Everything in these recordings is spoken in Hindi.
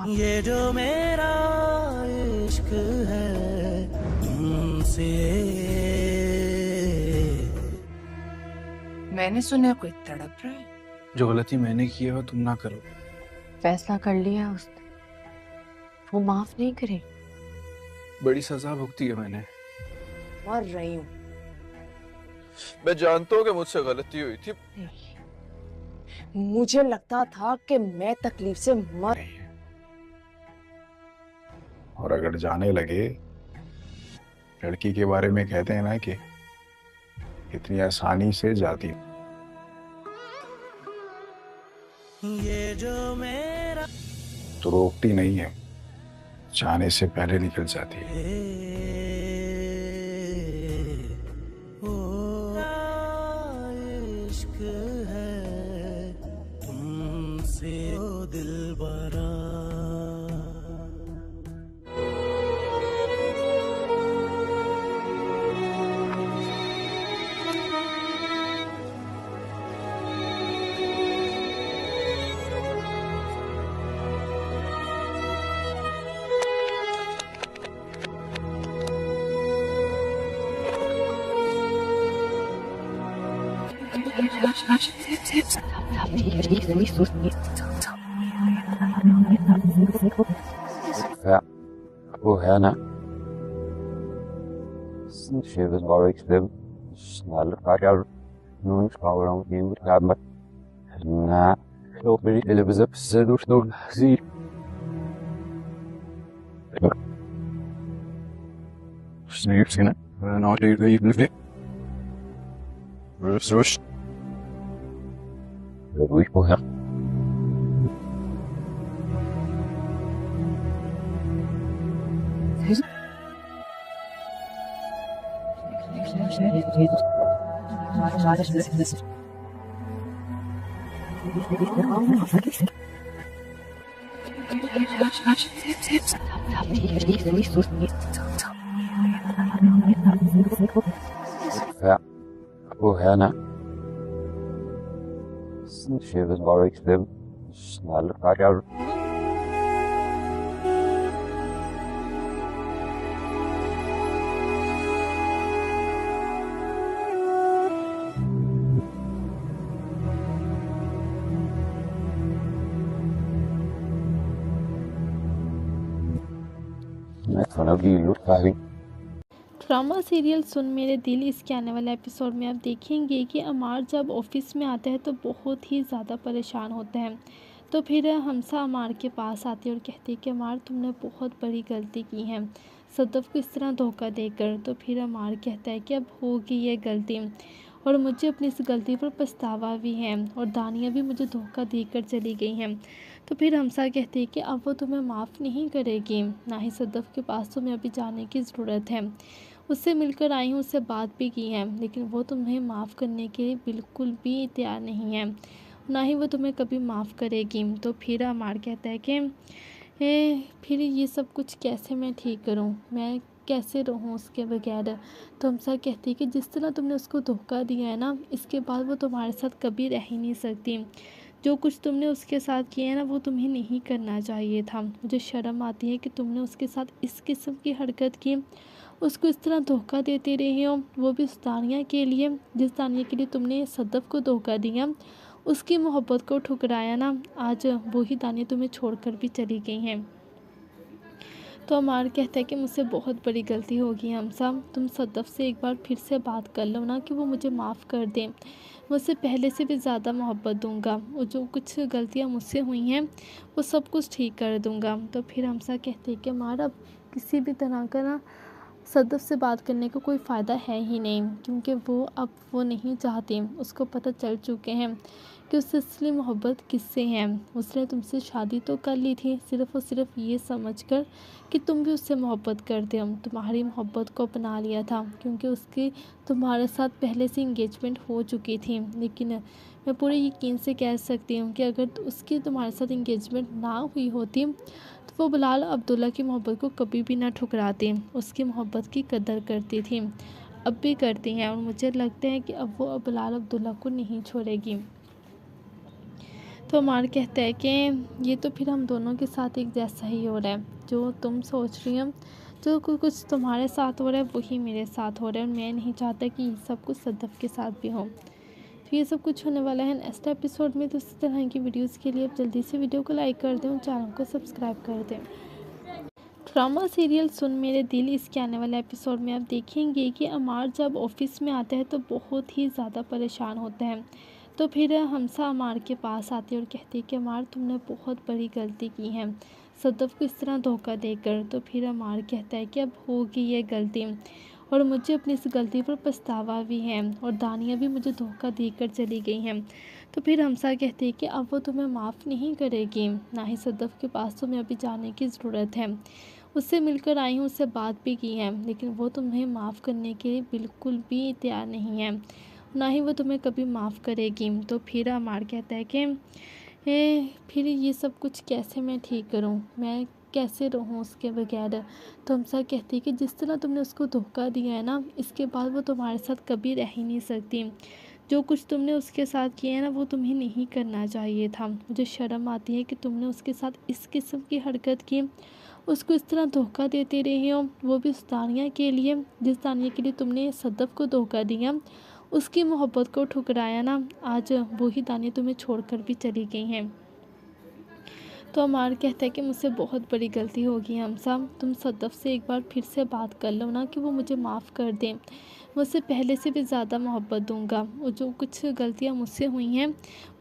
ये जो मेरा इश्क है तुमसे। मैंने सुना कोई तड़प रहा है। जो गलती मैंने की है वो तुम ना करो। फैसला कर लिया उसने, वो माफ नहीं करे। बड़ी सजा भुगती है मैंने। मर रही हूँ। मैं जानता हूँ कि मुझसे गलती हुई थी। मुझे लगता था कि मैं तकलीफ से मर रही हूँ। और अगर जाने लगे, लड़की के बारे में कहते हैं ना कि इतनी आसानी से जाती, ये जो मेरा तो रोकती नहीं है, जाने से पहले निकल जाती है। इश्क है तुमसे ओ दिलबरा। वो है ना Schönes war ich schlimm. Schnell Fahrrad. Nun schauen wir uns die Arbeit. Na, so bin ich Elizabeth durch sie. Snips in it. Not even. Rush. Ruhig vorher. Ja, woher, ne? Schönes war ich schlimm. Schnell Fahrrad. Drama serial Sun Mere Dil इसके आने वाले एपिसोड में आप देखेंगे कि अमार जब ऑफिस में आता है तो बहुत ही ज़्यादा परेशान होते हैं। तो फिर हमसा अमार के पास आती है और कहती है कि अमार तुमने बहुत बड़ी गलती की है सदफ को इस तरह धोखा देकर। तो फिर अमार कहता है कि अब होगी ये गलती और मुझे अपनी इस गलती पर पछतावा भी है और दानिया भी मुझे धोखा देकर चली गई हैं। तो फिर हमसा कहती है कि अब वो तुम्हें माफ़ नहीं करेगी, ना ही सदफ के पास तुम्हें अभी जाने की ज़रूरत है। उससे मिलकर आई हूँ, उससे बात भी की है, लेकिन वो तुम्हें माफ़ करने के लिए बिल्कुल भी तैयार नहीं है, ना ही वो तुम्हें कभी माफ़ करेगी। तो फिर अमार कहता है कि फिर ये सब कुछ कैसे मैं ठीक करूँ, मैं कैसे रहूँ उसके बगैर। तो हमसा कहती है कि जिस तरह तुमने उसको धोखा दिया है ना, इसके बाद वो तुम्हारे साथ कभी रह ही नहीं सकती। जो कुछ तुमने उसके साथ किया है ना, वो तुम्हें नहीं करना चाहिए था। मुझे शर्म आती है कि तुमने उसके साथ इस किस्म की हरकत की, उसको इस तरह धोखा देते रहे हो, वो भी उस दानिया के लिए जिस दानिया के लिए तुमने सदफ को धोखा दिया, उसकी मोहब्बत को ठुकराया ना। आज वही दानिया तुम्हें छोड़कर भी चली गई हैं। तो अमार कहता है कि मुझसे बहुत बड़ी गलती होगी हमसा, तुम सदफ से एक बार फिर से बात कर लो ना कि वो मुझे माफ़ कर दें। मुझसे पहले से भी ज़्यादा मोहब्बत दूंगा, वो जो कुछ गलतियाँ मुझसे हुई हैं वो सब कुछ ठीक कर दूंगा। तो फिर हमसा कहते हैं कि अमार अब किसी भी तरह का ना सदफ से बात करने का कोई फ़ायदा है ही नहीं, क्योंकि वो नहीं चाहती। उसको पता चल चुके हैं कि उससे असली मोहब्बत किससे है। उसने तुमसे शादी तो कर ली थी सिर्फ़ और सिर्फ ये समझकर कि तुम भी उससे मोहब्बत करते हो। तुम्हारी मोहब्बत को अपना लिया था क्योंकि उसकी तुम्हारे साथ पहले से इंगेजमेंट हो चुकी थी। लेकिन मैं पूरे यकीन से कह सकती हूँ कि अगर उसकी तुम्हारे साथ इंगेजमेंट ना हुई होती तो वो बिलाल अब्दुल्ला की मोहब्बत को कभी भी ना ठुकराती, उसकी मोहब्बत की कदर करती थी, अब भी करती हैं। और मुझे लगता है कि अब वो बिलाल अब्दुल्ला को नहीं छोड़ेगी। तो अमार कहता है कि ये तो फिर हम दोनों के साथ एक जैसा ही हो रहा है। जो तुम सोच रही हो, जो कुछ तुम्हारे साथ हो रहा है वही मेरे साथ हो रहा है, और मैं नहीं चाहता कि ये सब कुछ सदफ के साथ भी हो। तो ये सब कुछ होने वाला है नेक्स्ट एपिसोड में। तो इस तरह की वीडियोज़ के लिए आप जल्दी से वीडियो को लाइक कर दें और चैनल को सब्सक्राइब कर दें। ड्रामा सीरियल सुन मेरे दिल इसके आने वाले एपिसोड में आप देखेंगे कि अमार जब ऑफिस में आता है तो बहुत ही ज़्यादा परेशान होता है। तो फिर हमसा अमार के पास आती है और कहती है कि अमार तुमने बहुत बड़ी गलती की है सदफ को इस तरह धोखा देकर। तो फिर अमार कहता है कि अब होगी ये गलती और मुझे अपनी इस गलती पर पछतावा भी है, और दानिया भी मुझे धोखा देकर चली गई हैं। तो फिर हमसा कहती है कि अब वो तुम्हें माफ़ नहीं करेगी, ना ही सदफ के पास तुम्हें अभी जाने की ज़रूरत है। उससे मिलकर आई हूँ, उससे बात भी की है, लेकिन वो तुम्हें माफ़ करने के लिए बिल्कुल भी तैयार नहीं है, ना ही वो तुम्हें कभी माफ़ करेगी। तो फिर अमार कहता है कि फिर ये सब कुछ कैसे मैं ठीक करूँ, मैं कैसे रहूँ उसके बगैर। तो हमसा कहती है कि जिस तरह तुमने उसको धोखा दिया है ना, इसके बाद वो तुम्हारे साथ कभी रह ही नहीं सकती। जो कुछ तुमने उसके साथ किया है ना, वो तुम्हें नहीं करना चाहिए था। मुझे शर्म आती है कि तुमने उसके साथ इस किस्म की हरकत की, उसको इस तरह धोखा देते रहे हो, वो भी उस दानिया के लिए, जिस दानिया के लिए तुमने सदफ को धोखा दिया, उसकी मोहब्बत को ठुकराया ना। आज वही दानिया तुम्हें छोड़कर भी चली गई हैं। तो अमार कहता है कि मुझसे बहुत बड़ी गलती होगी हमसा, तुम सदफ से एक बार फिर से बात कर लो ना कि वो मुझे माफ़ कर दें। मुझसे पहले से भी ज़्यादा मोहब्बत दूंगा, वो जो कुछ गलतियाँ मुझसे हुई हैं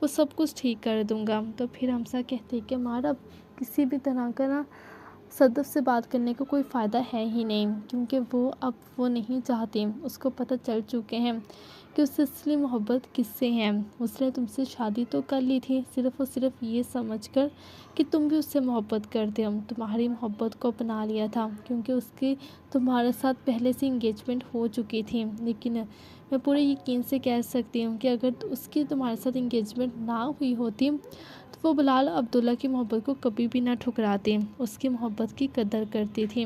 वो सब कुछ ठीक कर दूंगा। तो फिर हमसा कहते हैं कि अमार अब किसी भी तरह का ना सदफ से बात करने का कोई फ़ायदा है ही नहीं, क्योंकि वो नहीं चाहती। उसको पता चल चुके हैं कि उससे असली मोहब्बत किससे है। उसने तुमसे शादी तो कर ली थी सिर्फ़ और सिर्फ ये समझकर कि तुम भी उससे मोहब्बत करते हो, तुम्हारी मोहब्बत को अपना लिया था, क्योंकि उसकी तुम्हारे साथ पहले से इंगेजमेंट हो चुकी थी। लेकिन मैं पूरे यकीन से कह सकती हूँ कि अगर उसकी तुम्हारे साथ इंगेजमेंट ना हुई होती तो वो बिलाल अब्दुल्ला की मोहब्बत को कभी भी ना ठुकराती, उसकी मोहब्बत की कदर करती थी,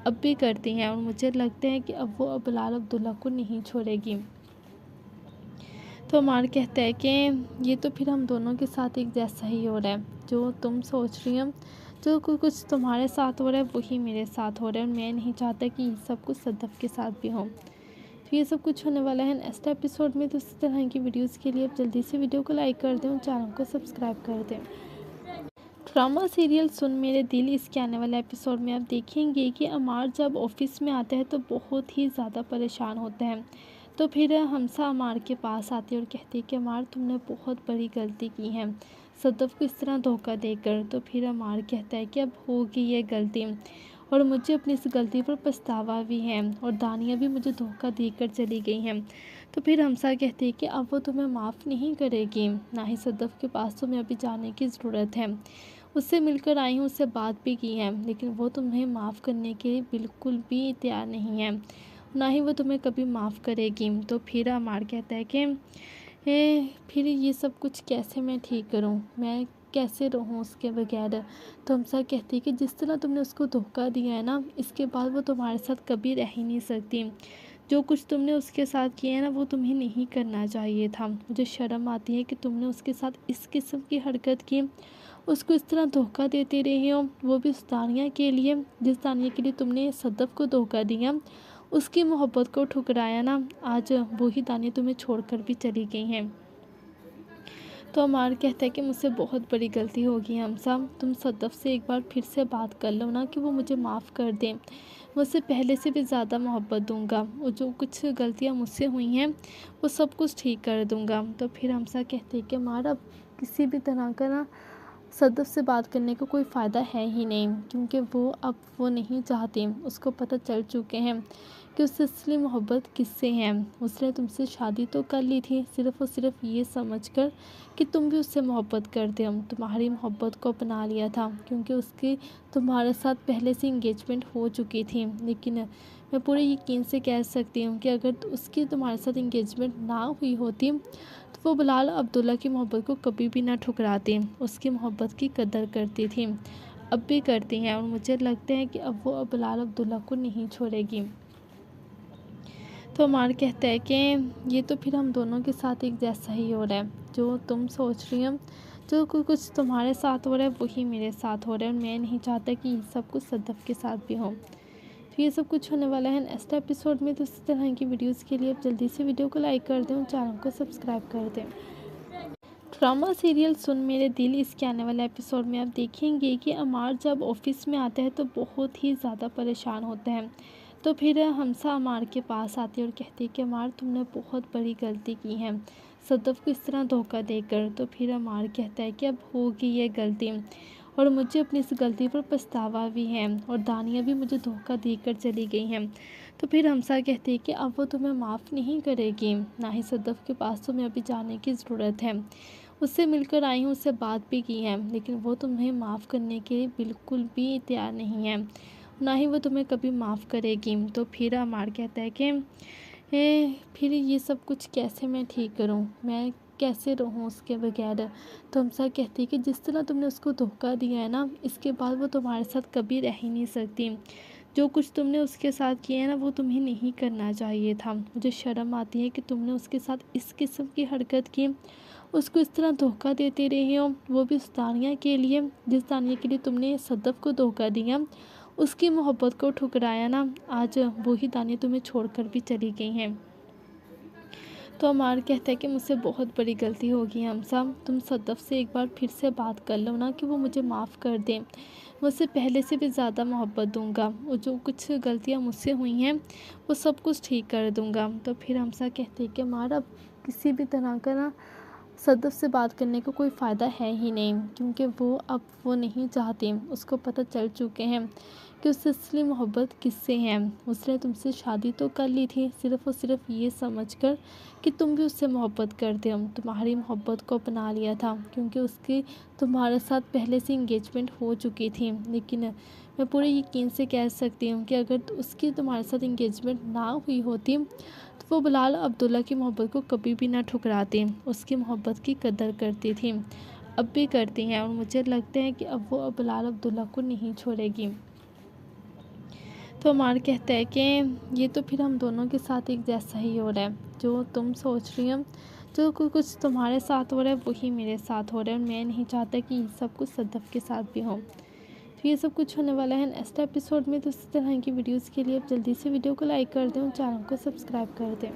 अब भी करती हैं, और मुझे लगता है कि अब वो बिलाल अब्दुल्ला को नहीं छोड़ेगी। तो अमार कहता है कि ये तो फिर हम दोनों के साथ एक जैसा ही हो रहा है। जो तुम सोच रही हो, जो कुछ तुम्हारे साथ हो रहा है वही मेरे साथ हो रहा है, और मैं नहीं चाहता कि ये सब कुछ सदफ के साथ भी हो। तो ये सब कुछ होने वाला है नेक्स्ट एपिसोड में। तो इस तरह की वीडियोज़ के लिए आप जल्दी से वीडियो को लाइक कर दें और चैनल को सब्सक्राइब कर दें। ड्रामा सीरियल सुन मेरे दिल इसके आने वाले एपिसोड में आप देखेंगे कि अमार जब ऑफिस में आता है तो बहुत ही ज़्यादा परेशान होता है। तो फिर हमसा अमार के पास आती है और कहती है कि अमार तुमने बहुत बड़ी गलती की है सदफ को इस तरह धोखा देकर। तो फिर अमार कहता है कि अब होगी ये गलती और मुझे अपनी इस गलती पर पछतावा भी है, और दानिया भी मुझे धोखा देकर चली गई हैं। तो फिर हमसा कहती है कि अब वो तुम्हें माफ़ नहीं करेगी, ना ही सदफ के पास तुम्हें अभी जाने की ज़रूरत है। उससे मिलकर आई हूँ, उससे बात भी की है, लेकिन वो तुम्हें माफ़ करने के लिए बिल्कुल भी तैयार नहीं है, ना ही वो तुम्हें कभी माफ़ करेगी। तो फिर अमार कहता है कि फिर ये सब कुछ कैसे मैं ठीक करूँ, मैं कैसे रहूँ उसके बगैर। तो हमसा कहती है कि जिस तरह तुमने उसको धोखा दिया है ना, इसके बाद वो तुम्हारे साथ कभी रह ही नहीं सकती। जो कुछ तुमने उसके साथ किया है ना, वो तुम्हें नहीं करना चाहिए था। मुझे शर्म आती है कि तुमने उसके साथ इस किस्म की हरकत की, उसको इस तरह धोखा देते रहे हो, वो भी उस दानिया के लिए, जिस दानिया के लिए तुमने सदफ को धोखा दिया, उसकी मोहब्बत को ठुकराया ना। आज वही दानिया तुम्हें छोड़कर भी चली गई हैं। तो अमार कहता है कि मुझसे बहुत बड़ी गलती होगी हमसा, तुम सदफ से एक बार फिर से बात कर लो ना कि वो मुझे माफ़ कर दें। मुझसे पहले से भी ज़्यादा मोहब्बत दूंगा, वो जो कुछ गलतियाँ मुझसे हुई हैं वो सब कुछ ठीक कर दूंगा। तो फिर हमसा कहते हैं कि अमार अब किसी भी तरह का ना सदफ से बात करने का कोई फ़ायदा है ही नहीं, क्योंकि वो नहीं चाहती। उसको पता चल चुके हैं कि उससे असली मोहब्बत किससे है। उसने तुमसे शादी तो कर ली थी सिर्फ़ और सिर्फ ये समझकर कि तुम भी उससे मोहब्बत करते हो, तुम्हारी मोहब्बत को अपना लिया था, क्योंकि उसकी तुम्हारे साथ पहले से इंगेजमेंट हो चुकी थी। लेकिन मैं पूरे यकीन से कह सकती हूँ कि अगर उसकी तुम्हारे साथ इंगेजमेंट ना हुई होती तो वो बिलाल अब्दुल्ला की मोहब्बत को कभी भी ना ठुकराती, उसकी मोहब्बत की कदर करती थी, अब भी करती हैं, और मुझे लगता है कि अब वो बिलाल अब्दुल्ला को नहीं छोड़ेगी। तो अमार कहता है कि ये तो फिर हम दोनों के साथ एक जैसा ही हो रहा है। जो तुम सोच रही हो, जो कुछ तुम्हारे साथ हो रहा है वही मेरे साथ हो रहा है, और मैं नहीं चाहता कि ये सब कुछ सदफ के साथ भी हो। तो ये सब कुछ होने वाला है नेक्स्ट एपिसोड में। तो इसी तरह की वीडियोज़ के लिए आप जल्दी से वीडियो को लाइक कर दें और चैनल को सब्सक्राइब कर दें। ड्रामा सीरियल सुन मेरे दिल इसके आने वाले एपिसोड में आप देखेंगे कि अमार जब ऑफिस में आता है तो बहुत ही ज़्यादा परेशान होता है। तो फिर हमसा अमार के पास आती है और कहती है कि अमार तुमने बहुत बड़ी गलती की है सदफ को इस तरह धोखा देकर। तो फिर अमार कहता है कि अब होगी ये गलती और मुझे अपनी इस गलती पर पछतावा भी है, और दानिया भी मुझे धोखा देकर चली गई हैं। तो फिर हमसा कहती है कि अब वो तुम्हें माफ़ नहीं करेगी, ना ही सदफ के पास तुम्हें अभी जाने की ज़रूरत है। उससे मिलकर आई हूँ, उससे बात भी की है, लेकिन वो तुम्हें माफ़ करने के लिए बिल्कुल भी तैयार नहीं है, ना ही वो तुम्हें कभी माफ़ करेगी। तो फिर अमार कहता है कि फिर ये सब कुछ कैसे मैं ठीक करूँ, मैं कैसे रहूँ उसके बगैर। तो हमसा कहती है कि जिस तरह तुमने उसको धोखा दिया है ना, इसके बाद वो तुम्हारे साथ कभी रह ही नहीं सकती। जो कुछ तुमने उसके साथ किया है ना, वो तुम्हें नहीं करना चाहिए था। मुझे शर्म आती है कि तुमने उसके साथ इस किस्म की हरकत की, उसको इस तरह धोखा देते रहे हो, वो भी उस दानिया के लिए जिस दानिया के लिए तुमने सदफ को धोखा दिया, उसकी मोहब्बत को ठुकराया ना। आज वही दानिया तुम्हें छोड़कर भी चली गई हैं। तो अमार कहता है कि मुझसे बहुत बड़ी गलती होगी हमसा, तुम सदफ से एक बार फिर से बात कर लो ना कि वो मुझे माफ़ कर दें। मुझसे पहले से भी ज़्यादा मोहब्बत दूंगा, वो जो कुछ गलतियाँ मुझसे हुई हैं वो सब कुछ ठीक कर दूंगा। तो फिर हमसा कहते हैं कि अमार अब किसी भी तरह का ना सदफ से बात करने का कोई फ़ायदा है ही नहीं, क्योंकि वो नहीं चाहती। उसको पता चल चुके हैं कि उससे असली मोहब्बत किससे है। उसने तुमसे शादी तो कर ली थी सिर्फ़ और सिर्फ ये समझकर कि तुम भी उससे मोहब्बत करते हो। तुम्हारी मोहब्बत को अपना लिया था क्योंकि उसकी तुम्हारे साथ पहले से इंगेजमेंट हो चुकी थी। लेकिन मैं पूरे यकीन से कह सकती हूँ कि अगर उसकी तुम्हारे साथ इंगेजमेंट ना हुई होती तो वो बिलाल अब्दुल्ला की मोहब्बत को कभी भी ना ठुकराती, उसकी मोहब्बत की कदर करती थी, अब भी करती हैं, और मुझे लगता है कि अब वो बिलाल अब्दुल्ला को नहीं छोड़ेगी। तो अमार कहता है कि ये तो फिर हम दोनों के साथ एक जैसा ही हो रहा है, जो तुम सोच रही हो, जो कुछ तुम्हारे साथ हो रहा है वही मेरे साथ हो रहा है, और मैं नहीं चाहता कि ये सब कुछ सदफ के साथ भी हो। तो ये सब कुछ होने वाला है नेक्स्ट एपिसोड में। तो इस तरह की वीडियोस के लिए आप जल्दी से वीडियो को लाइक कर दें और चैनल को सब्सक्राइब कर दें।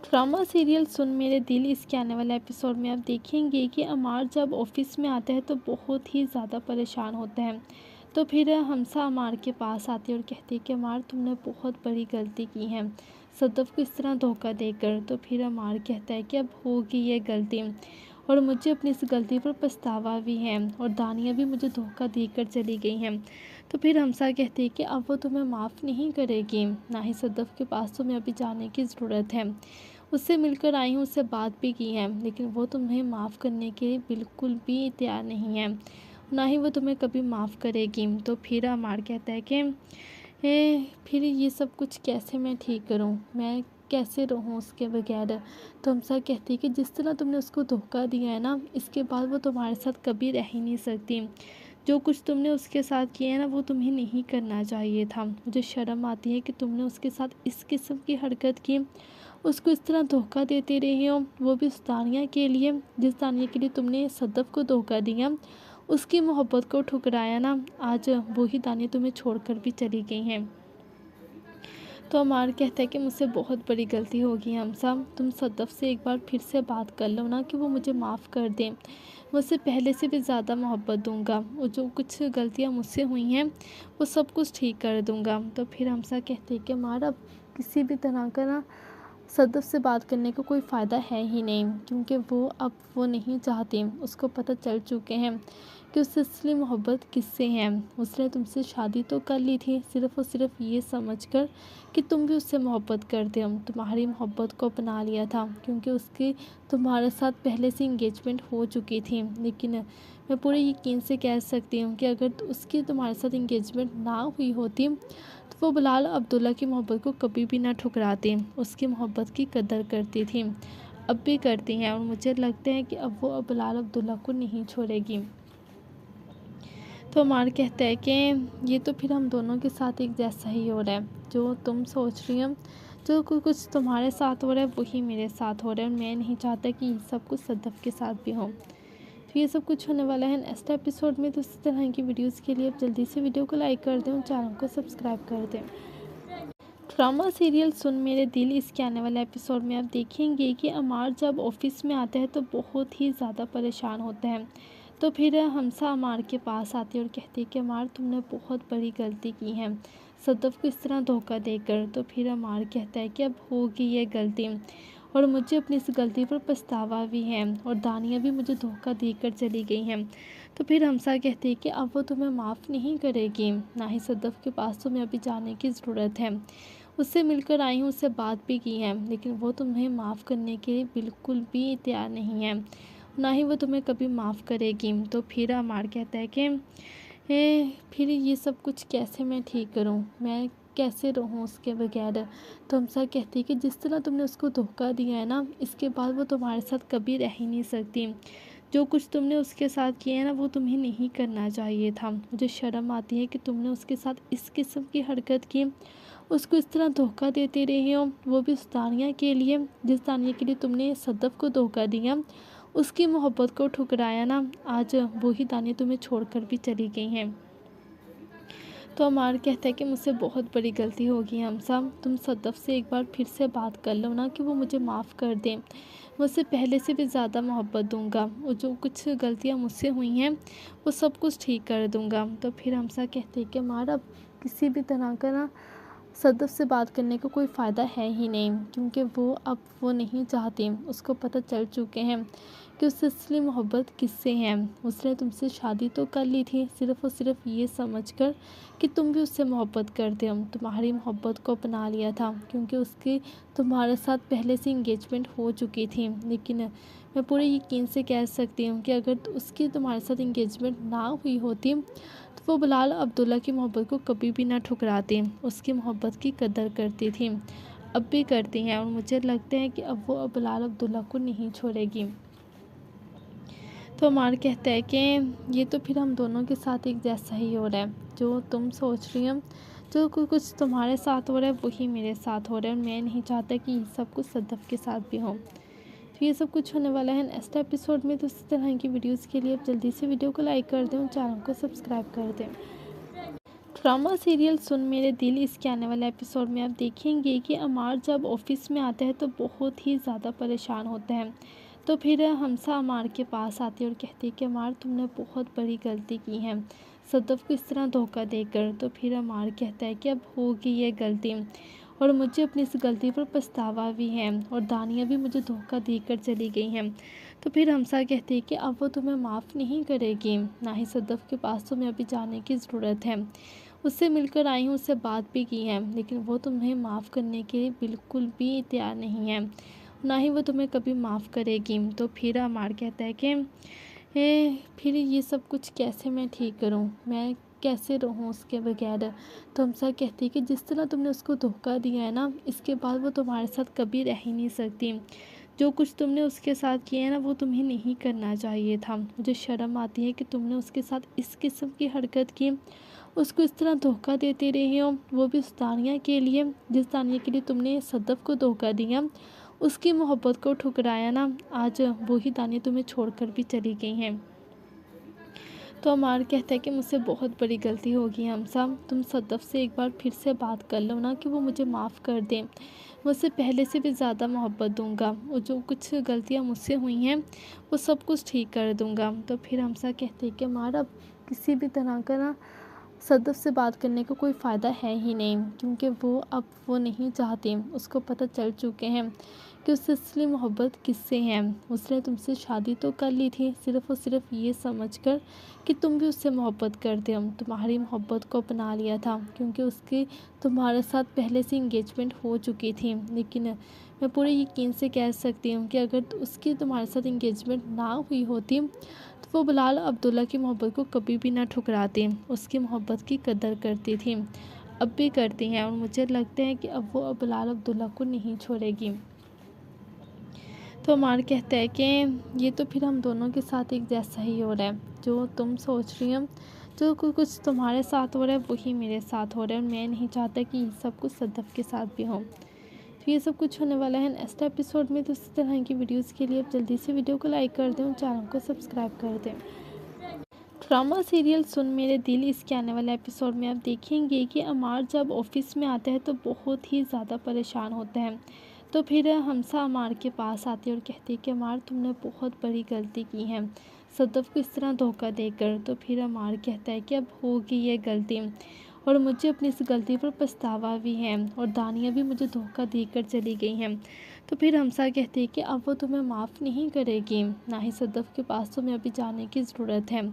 ड्रामा सीरियल सुन मेरे दिल इसके आने वाले एपिसोड में आप देखेंगे कि अमार जब ऑफिस में आता है तो बहुत ही ज़्यादा परेशान होता है। तो फिर हमसा अमार के पास आती है और कहती है कि अमार तुमने बहुत बड़ी गलती की है सदफ को इस तरह धोखा देकर। तो फिर अमार कहता है कि अब होगी ये गलती और मुझे अपनी इस गलती पर पछतावा भी है, और दानिया भी मुझे धोखा देकर चली गई हैं। तो फिर हमसा कहती है कि अब वो तुम्हें माफ़ नहीं करेगी, ना ही सदफ के पास तुम्हें अभी जाने की ज़रूरत है। उससे मिलकर आई हूँ, उससे बात भी की है, लेकिन वो तुम्हें माफ़ करने के लिए बिल्कुल भी तैयार नहीं है, ना ही वो तुम्हें कभी माफ़ करेगी। तो फिर अमार कहता है कि फिर ये सब कुछ कैसे मैं ठीक करूँ, मैं कैसे रहूँ उसके बगैर। तो हमसा कहती है कि जिस तरह तुमने उसको धोखा दिया है ना, इसके बाद वो तुम्हारे साथ कभी रह ही नहीं सकती। जो कुछ तुमने उसके साथ किया है ना, वो तुम्हें नहीं करना चाहिए था। मुझे शर्म आती है कि तुमने उसके साथ इस किस्म की हरकत की, उसको इस तरह धोखा देते रहे हो, वो भी उस दानिया के लिए जिस दानिया के लिए तुमने सदफ को धोखा दिया, उसकी मोहब्बत को ठुकराया ना। आज वही दानिया तुम्हें छोड़कर भी चली गई हैं। तो अमार कहता है कि मुझसे बहुत बड़ी गलती होगी हमसा, तुम सदफ से एक बार फिर से बात कर लो ना कि वो मुझे माफ़ कर दें। मुझसे पहले से भी ज़्यादा मोहब्बत दूंगा, वो जो कुछ गलतियाँ मुझसे हुई हैं वो सब कुछ ठीक कर दूंगा। तो फिर हमसा कहते हैं कि अमार अब किसी भी तरह का ना सदफ से बात करने का कोई फ़ायदा है ही नहीं, क्योंकि वो नहीं चाहती। उसको पता चल चुके हैं कि उससे असली मोहब्बत किससे है। उसने तुमसे शादी तो कर ली थी सिर्फ़ और सिर्फ ये समझकर कि तुम भी उससे मोहब्बत करते हो। तुम्हारी मोहब्बत को अपना लिया था क्योंकि उसकी तुम्हारे साथ पहले से इंगेजमेंट हो चुकी थी। लेकिन मैं पूरे यकीन से कह सकती हूँ कि अगर उसकी तुम्हारे साथ इंगेजमेंट ना हुई होती तो वो बिलाल अब्दुल्ला की मोहब्बत को कभी भी ना ठुकराती, उसकी मोहब्बत की कदर करती थी, अब भी करती हैं, और मुझे लगता है कि अब वो बिलाल अब्दुल्ला को नहीं छोड़ेगी। तो अमार कहता है कि ये तो फिर हम दोनों के साथ एक जैसा ही हो रहा है, जो तुम सोच रही हो, जो कुछ तुम्हारे साथ हो रहा है वही मेरे साथ हो रहा है, और मैं नहीं चाहता कि ये सब कुछ सदफ के साथ भी हो। तो ये सब कुछ होने वाला है नेक्स्ट एपिसोड में। तो इसी तरह की वीडियोज़ के लिए आप जल्दी से वीडियो को लाइक कर दें और चैनल को सब्सक्राइब कर दें। ड्रामा सीरियल सुन मेरे दिल इसके आने वाले एपिसोड में आप देखेंगे कि अमार जब ऑफिस में आता है तो बहुत ही ज़्यादा परेशान होते हैं। तो फिर हमसा अमार के पास आती है और कहती है कि अमार तुमने बहुत बड़ी गलती की है सदफ को इस तरह धोखा देकर। तो फिर अमार कहता है कि अब होगी ये गलती और मुझे अपनी इस गलती पर पछतावा भी है और दानिया भी मुझे धोखा देकर चली गई हैं। तो फिर हमसा कहती है कि अब वो तुम्हें माफ़ नहीं करेगी, ना ही सदफ के पास तुम्हें अभी जाने की ज़रूरत है। उससे मिलकर आई हूँ, उससे बात भी की है, लेकिन वो तुम्हें माफ़ करने के लिए बिल्कुल भी तैयार नहीं है, ना ही वो तुम्हें कभी माफ़ करेगी। तो फिर अमार कहता है कि फिर ये सब कुछ कैसे मैं ठीक करूँ, मैं कैसे रहूँ उसके बगैर। तो हमसा कहती है कि जिस तरह तुमने उसको धोखा दिया है ना, इसके बाद वो तुम्हारे साथ कभी रह ही नहीं सकती। जो कुछ तुमने उसके साथ किया है ना, वो तुम्हें नहीं करना चाहिए था। मुझे शर्म आती है कि तुमने उसके साथ इस किस्म की हरकत की, उसको इस तरह धोखा देते रहे हो, वो भी उस दानिया के लिए जिस दानिया के लिए तुमने सदफ को धोखा दिया, उसकी मोहब्बत को ठुकराया ना। आज वही दानिया तुम्हें छोड़कर भी चली गई हैं। तो अमार कहता है कि मुझसे बहुत बड़ी गलती हो गई हमसा, तुम सदफ से एक बार फिर से बात कर लो ना कि वो मुझे माफ़ कर दें। मुझसे पहले से भी ज़्यादा मोहब्बत दूंगा, वो जो कुछ गलतियाँ मुझसे हुई हैं वो सब कुछ ठीक कर दूंगा। तो फिर हमसा कहते हैं कि अमार अब किसी भी तरह का ना सदफ से बात करने का कोई फ़ायदा है ही नहीं, क्योंकि वो नहीं चाहती। उसको पता चल चुके हैं कि उससे असली मोहब्बत किससे है। उसने तुमसे शादी तो कर ली थी सिर्फ़ और सिर्फ ये समझकर कि तुम भी उससे मोहब्बत करते हो। तुम्हारी मोहब्बत को अपना लिया था क्योंकि उसकी तुम्हारे साथ पहले से इंगेजमेंट हो चुकी थी। लेकिन मैं पूरे यकीन से कह सकती हूँ कि अगर उसकी तुम्हारे साथ इंगेजमेंट ना हुई होती तो वो बिलाल अब्दुल्ला की मोहब्बत को कभी भी ना ठुकराती, उसकी मोहब्बत की कदर करती थी, अब भी करती हैं। और मुझे लगता है कि अब वो बिलाल अब्दुल्ला को नहीं छोड़ेगी। तो अमार कहता है कि ये तो फिर हम दोनों के साथ एक जैसा ही हो रहा है, जो तुम सोच रही हो, जो कुछ तुम्हारे साथ हो रहा है वही मेरे साथ हो रहा है, और मैं नहीं चाहता कि ये सब कुछ सदफ के साथ भी हो। तो ये सब कुछ होने वाला है नेक्स्ट एपिसोड में। तो इसी तरह की वीडियोज़ के लिए आप जल्दी से वीडियो को लाइक कर दें और चैनल को सब्सक्राइब कर दें। ड्रामा सीरियल सुन मेरे दिल इसके आने वाले एपिसोड में आप देखेंगे कि अमार जब ऑफिस में आता है तो बहुत ही ज़्यादा परेशान होते हैं। तो फिर हमसा अमार के पास आती है और कहती है कि अमार तुमने बहुत बड़ी गलती की है सदफ को इस तरह धोखा देकर। तो फिर अमार कहता है कि अब होगी ये गलती और मुझे अपनी इस गलती पर पछतावा भी है, और दानिया भी मुझे धोखा देकर चली गई हैं। तो फिर हमसा कहती है कि अब वो तुम्हें माफ़ नहीं करेगी, ना ही सदफ के पास तुम्हें अभी जाने की ज़रूरत है। उससे मिलकर आई हूँ, उससे बात भी की है, लेकिन वो तुम्हें माफ़ करने के लिए बिल्कुल भी तैयार नहीं है, ना ही वो तुम्हें कभी माफ़ करेगी। तो फिर अमार कहता है कि फिर ये सब कुछ कैसे मैं ठीक करूँ, मैं कैसे रहूँ उसके बगैर। तो हमसा कहती है कि जिस तरह तुमने उसको धोखा दिया है ना, इसके बाद वो तुम्हारे साथ कभी रह ही नहीं सकती। जो कुछ तुमने उसके साथ किया है ना, वो तुम्हें नहीं करना चाहिए था। मुझे शर्म आती है कि तुमने उसके साथ इस किस्म की हरकत की, उसको इस तरह धोखा देते रहे हो, वो भी उस दानिया के लिए जिस दानिया के लिए तुमने सदफ को धोखा दिया, उसकी मोहब्बत को ठुकराया ना। आज वही दानिया तुम्हें छोड़कर भी चली गई हैं। तो अमार कहता है कि मुझसे बहुत बड़ी गलती हो गई हमसा, तुम सदफ से एक बार फिर से बात कर लो ना कि वो मुझे माफ़ कर दें। मुझसे पहले से भी ज़्यादा मोहब्बत दूंगा, वो जो कुछ गलतियाँ मुझसे हुई हैं वो सब कुछ ठीक कर दूंगा। तो फिर हमसा कहते हैं कि अमार अब किसी भी तरह का ना सदफ से बात करने का कोई फ़ायदा है ही नहीं, क्योंकि वो नहीं चाहती। उसको पता चल चुके हैं कि उससे असली मोहब्बत किससे है। उसने तुमसे शादी तो कर ली थी सिर्फ़ और सिर्फ ये समझकर कि तुम भी उससे मोहब्बत करते हो। तुम्हारी मोहब्बत को अपना लिया था क्योंकि उसकी तुम्हारे साथ पहले से इंगेजमेंट हो चुकी थी। लेकिन मैं पूरे यकीन से कह सकती हूँ कि अगर उसकी तुम्हारे साथ इंगेजमेंट ना हुई होती तो वो बिलाल अब्दुल्ला की मोहब्बत को कभी भी ना ठुकराती, उसकी मोहब्बत की कदर करती थी, अब भी करती हैं। और मुझे लगता है कि अब वो बिलाल अब्दुल्ला को नहीं छोड़ेगी। तो अमार कहता है कि ये तो फिर हम दोनों के साथ एक जैसा ही हो रहा है, जो तुम सोच रही हो, जो कुछ तुम्हारे साथ हो रहा है वही मेरे साथ हो रहा है, और मैं नहीं चाहता कि ये सब कुछ सदफ के साथ भी हो। तो ये सब कुछ होने वाला है नेक्स्ट एपिसोड में। तो इस तरह की वीडियोज़ के लिए आप जल्दी से वीडियो को लाइक कर दें और चैनल को सब्सक्राइब कर दें। ड्रामा सीरियल सुन मेरे दिल इसके आने वाले एपिसोड में आप देखेंगे कि अमार जब ऑफिस में आते हैं तो बहुत ही ज़्यादा परेशान होते हैं। तो फिर हमसा अमार के पास आती है और कहती है कि अमार तुमने बहुत बड़ी गलती की है सदफ को इस तरह धोखा देकर। तो फिर अमार कहता है कि अब होगी ये गलती और मुझे अपनी इस गलती पर पछतावा भी है और दानिया भी मुझे धोखा देकर चली गई हैं। तो फिर हमसा कहती है कि अब वो तुम्हें माफ़ नहीं करेगी, ना ही सदफ के पास तुम्हें अभी जाने की ज़रूरत है।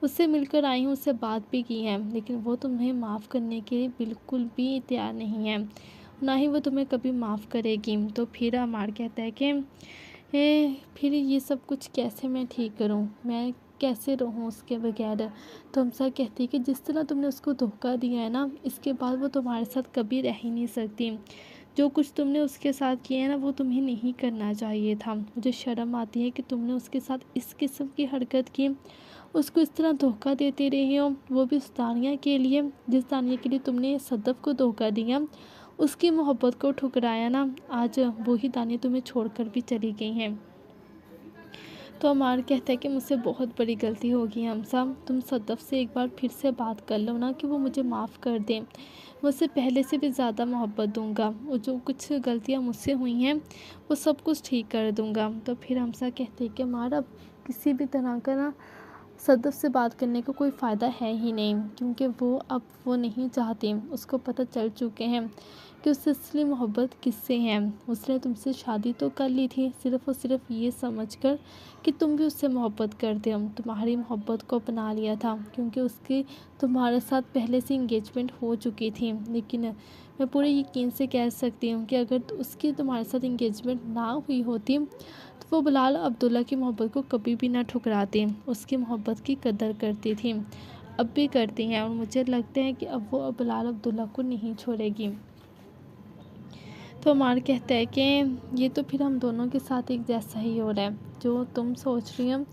उससे मिलकर आई हूँ, उससे बात भी की है, लेकिन वो तुम्हें माफ़ करने के लिए बिल्कुल भी तैयार नहीं है, ना ही वो तुम्हें कभी माफ़ करेगी। तो फिर अमार कहता है कि फिर ये सब कुछ कैसे मैं ठीक करूँ, मैं कैसे रहूँ उसके बगैर। तो हमसा कहती है कि जिस तरह तुमने उसको धोखा दिया है ना, इसके बाद वो तुम्हारे साथ कभी रह ही नहीं सकती। जो कुछ तुमने उसके साथ किया है ना, वो तुम्हें नहीं करना चाहिए था। मुझे शर्म आती है कि तुमने उसके साथ इस किस्म की हरकत की, उसको इस तरह धोखा देते रहे हो, वो भी उस दानिया के लिए जिस दानिया के लिए तुमने सदफ को धोखा दिया, उसकी मोहब्बत को ठुकराया ना। आज वही दानिया तुम्हें छोड़कर भी चली गई हैं। तो अमार कहता है कि मुझसे बहुत बड़ी गलती होगी हमसा, तुम सदफ से एक बार फिर से बात कर लो ना कि वो मुझे माफ़ कर दें। मैं उससे पहले से भी ज़्यादा मोहब्बत दूंगा, वो जो कुछ गलतियाँ मुझसे हुई हैं वो सब कुछ ठीक कर दूंगा। तो फिर हमसा कहते हैं कि अमार अब किसी भी तरह का ना सदफ से बात करने का कोई फ़ायदा है ही नहीं, क्योंकि वो नहीं चाहती। उसको पता चल चुके हैं कि उससे असली मोहब्बत किससे है। उसने तुमसे शादी तो कर ली थी सिर्फ़ और सिर्फ ये समझकर कि तुम भी उससे मोहब्बत करते हो, तुम्हारी मोहब्बत को अपना लिया था, क्योंकि उसकी तुम्हारे साथ पहले से इंगेजमेंट हो चुकी थी। लेकिन मैं पूरे यकीन से कह सकती हूँ कि अगर उसकी तुम्हारे साथ इंगेजमेंट ना हुई होती तो वो बिलाल अब्दुल्ला की मोहब्बत को कभी भी ना ठुकराती, उसकी मोहब्बत की कदर करती थी, अब भी करती हैं। और मुझे लगता है कि अब वो बिलाल अब्दुल्ला को नहीं छोड़ेगी। तो अमार कहता है कि ये तो फिर हम दोनों के साथ एक जैसा ही हो रहा है, जो तुम सोच रही हो,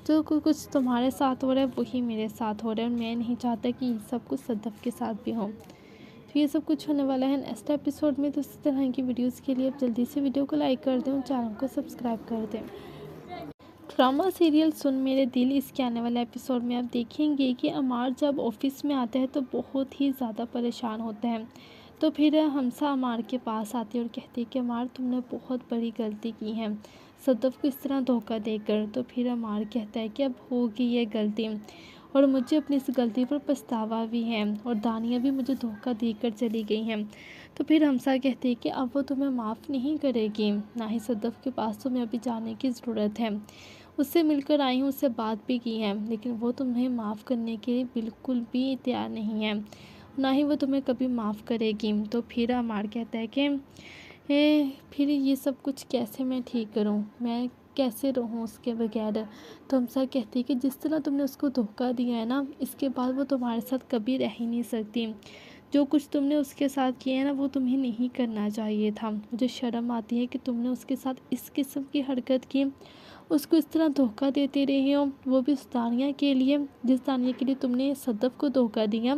जो कुछ तुम्हारे साथ हो रहा है वही मेरे साथ हो रहा है, और मैं नहीं चाहता कि ये सब कुछ सदफ के साथ भी हो। तो ये सब कुछ होने वाला है नेक्स्ट एपिसोड में। तो इस तरह की वीडियोज़ के लिए आप जल्दी से वीडियो को लाइक कर दें और चैनल को सब्सक्राइब कर दें। ड्रामा सीरियल सुन मेरे दिल इसके आने वाले एपिसोड में आप देखेंगे कि अमार जब ऑफिस में आता है तो बहुत ही ज़्यादा परेशान होते हैं। तो फिर हमसा अमार के पास आती है और कहती है कि अमार तुमने बहुत बड़ी गलती की है सदफ को इस तरह धोखा देकर। तो फिर अमार कहता है कि अब होगी ये गलती और मुझे अपनी इस गलती पर पछतावा भी है, और दानिया भी मुझे धोखा देकर चली गई हैं। तो फिर हमसा कहती है कि अब वो तुम्हें माफ़ नहीं करेगी, ना ही सदफ के पास तुम्हें अभी जाने की ज़रूरत है। उससे मिलकर आई हूँ, उससे बात भी की है, लेकिन वो तुम्हें माफ़ करने के लिए बिल्कुल भी तैयार नहीं है, ना ही वो तुम्हें कभी माफ़ करेगी। तो फिर अमार कहता है कि फिर ये सब कुछ कैसे मैं ठीक करूँ, मैं कैसे रहूँ उसके बगैर। तो हमसा कहती है कि जिस तरह तुमने उसको धोखा दिया है ना, इसके बाद वो तुम्हारे साथ कभी रह ही नहीं सकती। जो कुछ तुमने उसके साथ किया है ना, वो तुम्हें नहीं करना चाहिए था। मुझे शर्म आती है कि तुमने उसके साथ इस किस्म की हरकत की, उसको इस तरह धोखा देते रहे हो, वो भी उस दानिया के लिए जिस दानिया के लिए तुमने सदफ को धोखा दिया,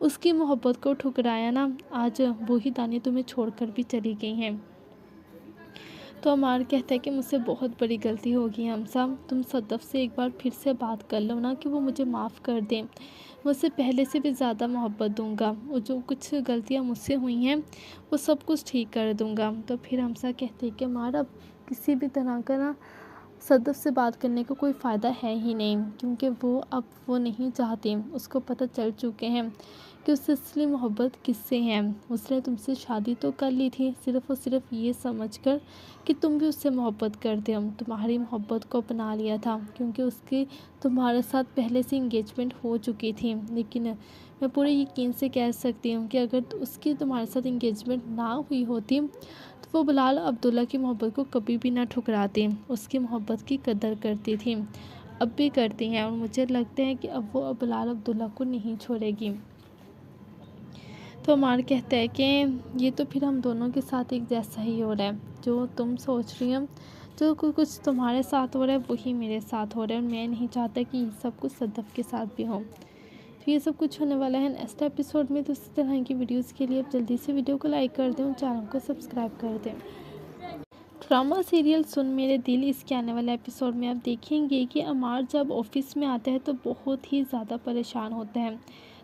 उसकी मोहब्बत को ठुकराया ना। आज वही दानिया तुम्हें छोड़कर भी चली गई हैं। तो अमार कहता है कि मुझसे बहुत बड़ी गलती होगी हमसा, तुम सदफ से एक बार फिर से बात कर लो ना कि वो मुझे माफ़ कर दें। मैं उससे पहले से भी ज़्यादा मोहब्बत दूंगा, वो जो कुछ गलतियाँ मुझसे हुई हैं वो सब कुछ ठीक कर दूंगा। तो फिर हमसा कहते हैं कि अमार अब किसी भी तरह का ना सदफ से बात करने का कोई फ़ायदा है ही नहीं, क्योंकि वो नहीं चाहती। उसको पता चल चुके हैं कि उससे असली मोहब्बत किससे है। उसने तुमसे शादी तो कर ली थी सिर्फ़ और सिर्फ ये समझकर कि तुम भी उससे मोहब्बत करते हो, तुम्हारी मोहब्बत को अपना लिया था, क्योंकि उसकी तुम्हारे साथ पहले से इंगेजमेंट हो चुकी थी। लेकिन मैं पूरे यकीन से कह सकती हूँ कि अगर उसकी तुम्हारे साथ इंगेजमेंट ना हुई होती तो वो बिलाल अब्दुल्ला की मोहब्बत को कभी भी ना ठुकराती, उसकी मोहब्बत की कदर करती थी, अब भी करती हैं। और मुझे लगता है कि अब वो बिलाल अब्दुल्ला को नहीं छोड़ेगी। तो अमार कहता है कि ये तो फिर हम दोनों के साथ एक जैसा ही हो रहा है, जो तुम सोच रही हो, जो कुछ तुम्हारे साथ हो रहा है वही मेरे साथ हो रहा है, और मैं नहीं चाहता कि ये सब कुछ सदफ के साथ भी हो। तो ये सब कुछ होने वाला है नेक्स्ट एपिसोड में। तो इसी तरह की वीडियोज़ के लिए आप जल्दी से वीडियो को लाइक कर दें और चैनल को सब्सक्राइब कर दें। ड्रामा सीरियल सुन मेरे दिल इसके आने वाले एपिसोड में आप देखेंगे कि अमार जब ऑफिस में आता है तो बहुत ही ज़्यादा परेशान होते हैं।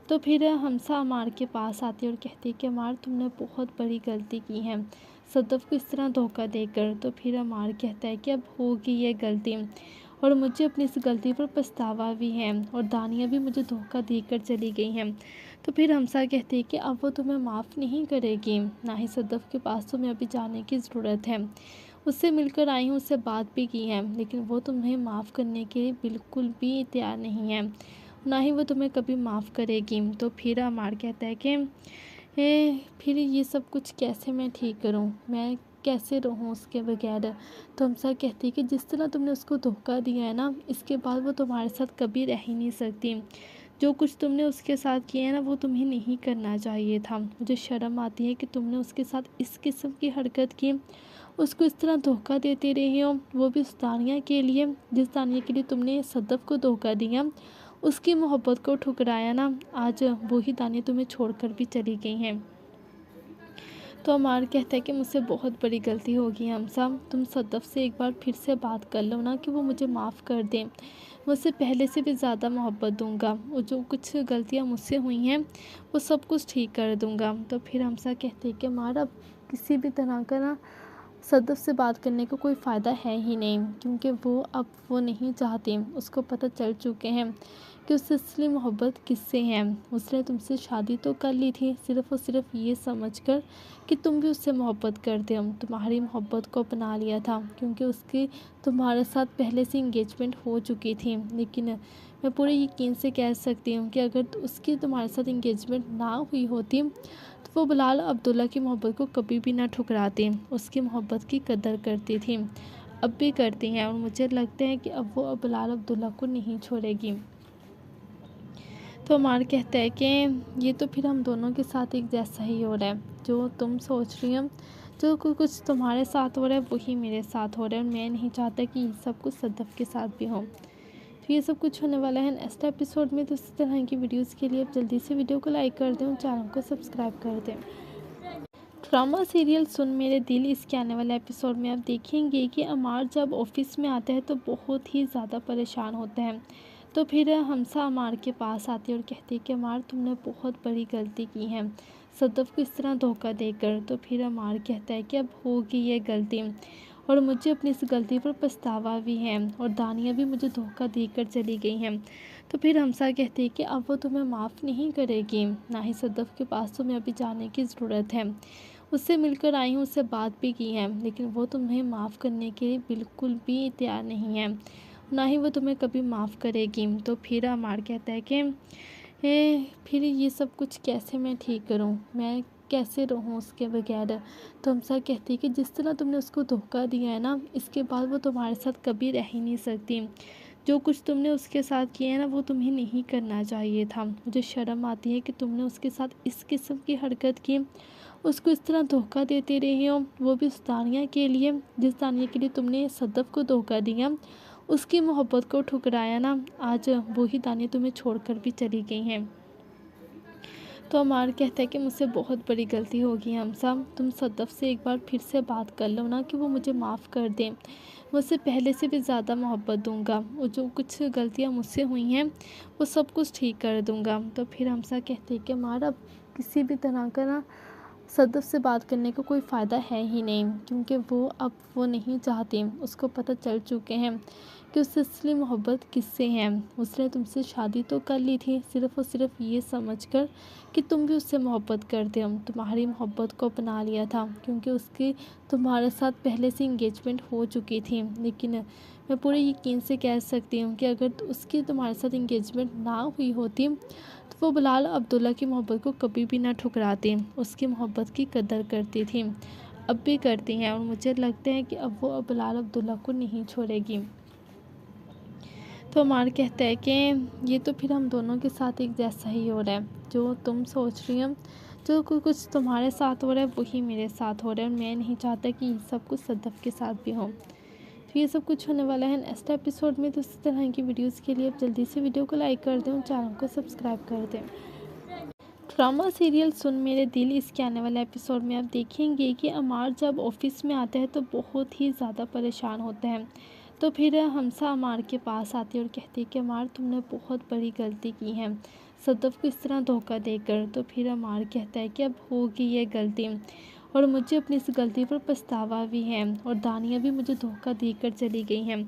तो फिर हमसा अमार के पास आती है और कहती है कि अमार तुमने बहुत बड़ी गलती की है सदफ को इस तरह धोखा देकर। तो फिर अमार कहता है कि अब होगी ये गलती और मुझे अपनी इस गलती पर पछतावा भी है और दानिया भी मुझे धोखा देकर चली गई हैं। तो फिर हमसा कहती है कि अब वो तुम्हें माफ़ नहीं करेगी, ना ही सदफ के पास तुम्हें अभी जाने की ज़रूरत है। उससे मिलकर आई हूँ, उससे बात भी की है, लेकिन वो तुम्हें माफ़ करने के लिए बिल्कुल भी तैयार नहीं है, ना ही वो तुम्हें कभी माफ़ करेगी। तो फिर अमार कहता है कि फिर ये सब कुछ कैसे मैं ठीक करूँ, मैं कैसे रहूँ उसके बगैर। तो हमसा कहती है कि जिस तरह तुमने उसको धोखा दिया है ना, इसके बाद वो तुम्हारे साथ कभी रह ही नहीं सकती। जो कुछ तुमने उसके साथ किया है ना, वो तुम्हें नहीं करना चाहिए था। मुझे शर्म आती है कि तुमने उसके साथ इस किस्म की हरकत की, उसको इस तरह धोखा देते रहे हो, वो भी उस दानिया के लिए जिस दानिया के लिए तुमने सदफ को धोखा दिया, उसकी मोहब्बत को ठुकराया ना, आज वही दानिया तुम्हें छोड़कर भी चली गई हैं। तो अमार कहता है कि मुझसे बहुत बड़ी गलती होगी हमसा, तुम सदफ से एक बार फिर से बात कर लो ना कि वो मुझे माफ़ कर दें, मुझसे पहले से भी ज़्यादा मोहब्बत दूंगा, वो जो कुछ गलतियाँ मुझसे हुई हैं वो सब कुछ ठीक कर दूंगा। तो फिर हमसा कहते हैं कि अमार अब किसी भी तरह का ना सदफ से बात करने का कोई फ़ायदा है ही नहीं, क्योंकि वो नहीं चाहती, उसको पता चल चुके हैं कि उससे असली मोहब्बत किससे है। उसने तुमसे शादी तो कर ली थी सिर्फ़ और सिर्फ ये समझकर कि तुम भी उससे मोहब्बत करते हो, तुम्हारी मोहब्बत को अपना लिया था, क्योंकि उसकी तुम्हारे साथ पहले से इंगेजमेंट हो चुकी थी। लेकिन मैं पूरे यकीन से कह सकती हूँ कि अगर उसकी तुम्हारे साथ इंगेजमेंट ना हुई होती तो वो बिलाल अब्दुल्ला की मोहब्बत को कभी भी ना ठुकराती, उसकी मोहब्बत की कदर करती थी, अब भी करती हैं, और मुझे लगता है कि अब वो बिलाल अब्दुल्ला को नहीं छोड़ेगी। तो अमार कहता है कि ये तो फिर हम दोनों के साथ एक जैसा ही हो रहा है, जो तुम सोच रही हो, जो कुछ तुम्हारे साथ हो रहा है वही मेरे साथ हो रहा है, और मैं नहीं चाहता कि ये सब कुछ सदफ के साथ भी हो। तो ये सब कुछ होने वाला है नेक्स्ट एपिसोड में। तो इसी तरह की वीडियोज़ के लिए आप जल्दी से वीडियो को लाइक कर दें और चैनल को सब्सक्राइब कर दें। ड्रामा सीरियल सुन मेरे दिल इसके आने वाले एपिसोड में आप देखेंगे कि अमार जब ऑफिस में आता है तो बहुत ही ज़्यादा परेशान होते हैं। तो फिर हमसा अमार के पास आती है और कहती है कि अमार तुमने बहुत बड़ी गलती की है सदफ को इस तरह धोखा देकर। तो फिर अमार कहता है कि अब होगी ये गलती और मुझे अपनी इस गलती पर पछतावा भी है, और दानिया भी मुझे धोखा देकर चली गई हैं। तो फिर हमसा कहती है कि अब वो तुम्हें माफ़ नहीं करेगी, ना ही सदफ के पास तुम्हें अभी जाने की ज़रूरत है, उससे मिलकर आई हूँ, उससे बात भी की है, लेकिन वो तुम्हें माफ़ करने के लिए बिल्कुल भी तैयार नहीं है, ना ही वो तुम्हें कभी माफ़ करेगी। तो फिर अमार कहता है कि फिर ये सब कुछ कैसे मैं ठीक करूँ, मैं कैसे रहूँ उसके बगैर। तो हमसा कहती है कि जिस तरह तुमने उसको धोखा दिया है ना, इसके बाद वो तुम्हारे साथ कभी रह ही नहीं सकती। जो कुछ तुमने उसके साथ किया है ना, वो तुम्हें नहीं करना चाहिए था। मुझे शर्म आती है कि तुमने उसके साथ इस किस्म की हरकत की, उसको इस तरह धोखा देते रहे हो, वो भी उस दानिया के लिए जिस दानिया के लिए तुमने सदफ को धोखा दिया, उसकी मोहब्बत को ठुकराया ना, आज वही दानिया तुम्हें छोड़कर भी चली गई हैं। तो अमार कहता है कि मुझसे बहुत बड़ी गलती होगी हमसा, तुम सदफ से एक बार फिर से बात कर लो ना कि वो मुझे माफ़ कर दें, मुझसे पहले से भी ज़्यादा मोहब्बत दूंगा, वो जो कुछ गलतियाँ मुझसे हुई हैं वो सब कुछ ठीक कर दूंगा। तो फिर हमसा कहते हैं कि अमार अब किसी भी तरह का ना सदफ से बात करने का कोई फ़ायदा है ही नहीं, क्योंकि वो नहीं चाहती, उसको पता चल चुके हैं कि उससे असली मोहब्बत किससे है। उसने तुमसे शादी तो कर ली थी सिर्फ़ और सिर्फ ये समझकर कि तुम भी उससे मोहब्बत करते हो, तुम्हारी मोहब्बत को अपना लिया था, क्योंकि उसकी तुम्हारे साथ पहले से इंगेजमेंट हो चुकी थी। लेकिन मैं पूरे यकीन से कह सकती हूँ कि अगर उसकी तुम्हारे साथ इंगेजमेंट ना हुई होती तो वो बिलाल अब्दुल्ला की मोहब्बत को कभी भी ना ठुकराती, उसकी मोहब्बत की कदर करती थी, अब भी करती हैं, और मुझे लगता है कि अब वो बिलाल अब्दुल्ला को नहीं छोड़ेगी। तो अमार कहता है कि ये तो फिर हम दोनों के साथ एक जैसा ही हो रहा है, जो तुम सोच रही हो, जो कुछ तुम्हारे साथ हो रहा है वही मेरे साथ हो रहा है, और मैं नहीं चाहता कि ये सब कुछ सदफ के साथ भी हो। तो ये सब कुछ होने वाला है नेक्स्ट एपिसोड में। तो इस तरह की वीडियोज़ के लिए आप जल्दी से वीडियो को लाइक कर दें और चैनल को सब्सक्राइब कर दें। ड्रामा सीरियल सुन मेरे दिल इसके आने वाले एपिसोड में आप देखेंगे कि अमार जब ऑफिस में आता है तो बहुत ही ज़्यादा परेशान होता है। तो फिर हमसा अमार के पास आती है और कहती है कि अमार तुमने बहुत बड़ी गलती की है सदफ को इस तरह धोखा देकर। तो फिर अमार कहता है कि अब होगी ये गलती और मुझे अपनी इस गलती पर पछतावा भी है और दानिया भी मुझे धोखा देकर चली गई हैं।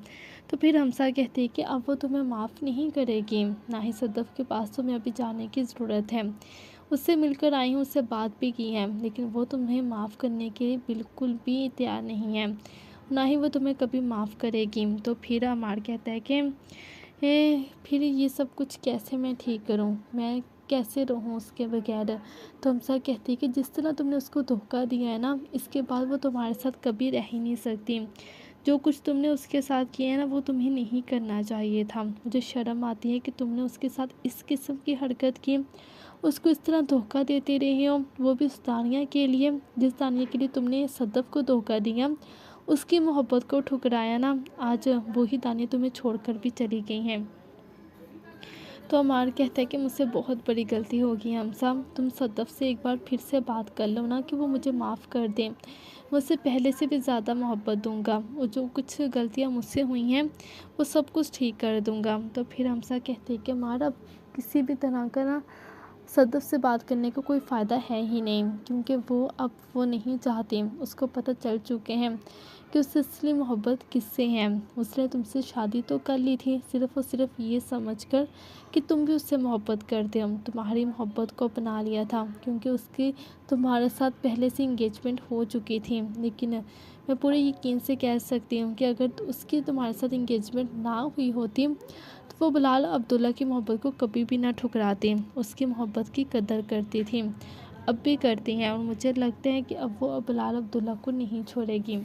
तो फिर हमसा कहती है कि अब वो तुम्हें माफ़ नहीं करेगी, ना ही सदफ के पास तुम्हें अभी जाने की ज़रूरत है। उससे मिलकर आई हूँ, उससे बात भी की है, लेकिन वो तुम्हें माफ़ करने के लिए बिल्कुल भी तैयार नहीं है, ना ही वो तुम्हें कभी माफ़ करेगी। तो फिर अमार कहता है कि फिर ये सब कुछ कैसे मैं ठीक करूँ, मैं कैसे रहूँ उसके बगैर। तो हमसा कहती है कि जिस तरह तुमने उसको धोखा दिया है ना, इसके बाद वो तुम्हारे साथ कभी रह ही नहीं सकती। जो कुछ तुमने उसके साथ किया है ना, वो तुम्हें नहीं करना चाहिए था। मुझे शर्म आती है कि तुमने उसके साथ इस किस्म की हरकत की, उसको इस तरह धोखा देते रहे हो, वो भी उस दानिया के लिए, जिस दानिया के लिए तुमने सदफ को धोखा दिया, उसकी मोहब्बत को ठुकराया ना, आज वही दानिया तुम्हें छोड़कर भी चली गई हैं। तो अमार कहता है कि मुझसे बहुत बड़ी गलती होगी हमसा, तुम सदफ से एक बार फिर से बात कर लो ना कि वो मुझे माफ़ कर दें, मुझसे पहले से भी ज़्यादा मोहब्बत दूंगा, वो जो कुछ गलतियाँ मुझसे हुई हैं वो सब कुछ ठीक कर दूंगा। तो फिर हमसा कहते हैं कि अमार अब किसी भी तरह का ना सदफ से बात करने का कोई फ़ायदा है ही नहीं, क्योंकि वो नहीं चाहती, उसको पता चल चुके हैं कि उससे असली मोहब्बत किससे है। उसने तुमसे शादी तो कर ली थी सिर्फ़ और सिर्फ ये समझकर कि तुम भी उससे मोहब्बत करते हो, तुम्हारी मोहब्बत को अपना लिया था, क्योंकि उसकी तुम्हारे साथ पहले से इंगेजमेंट हो चुकी थी। लेकिन मैं पूरे यकीन से कह सकती हूँ कि अगर उसकी तुम्हारे साथ इंगेजमेंट ना हुई होती तो वो बिलाल अब्दुल्ला की मोहब्बत को कभी भी ना ठुकराती, उसकी मोहब्बत की कदर करती थी, अब भी करती हैं, और मुझे लगता है कि अब वो बिलाल अब्दुल्ला को नहीं छोड़ेगी।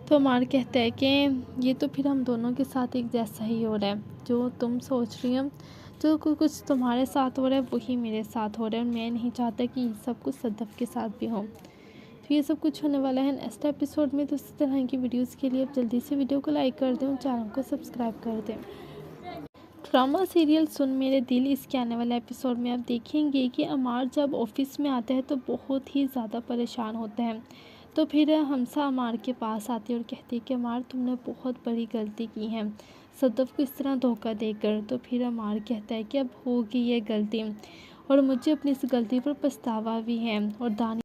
तो अमार कहता है कि ये तो फिर हम दोनों के साथ एक जैसा ही हो रहा है, जो तुम सोच रही हो, जो कुछ तुम्हारे साथ हो रहा है वही मेरे साथ हो रहा है, और मैं नहीं चाहता कि ये सब कुछ सदफ के साथ भी हो। तो ये सब कुछ होने वाला है नेक्स्ट एपिसोड में। तो इस तरह की वीडियोज़ के लिए आप जल्दी से वीडियो को लाइक कर दें और चैनल को सब्सक्राइब कर दें। ड्रामा सीरियल सुन मेरे दिल इसके आने वाले एपिसोड में आप देखेंगे कि अमार जब ऑफिस में आता है तो बहुत ही ज़्यादा परेशान होता है। तो फिर हमसा अमार के पास आती है और कहती है कि अमार तुमने बहुत बड़ी गलती की है सदफ को इस तरह धोखा देकर। तो फिर अमार कहता है कि अब होगी ये गलती और मुझे अपनी इस गलती पर पछतावा भी है और दानिया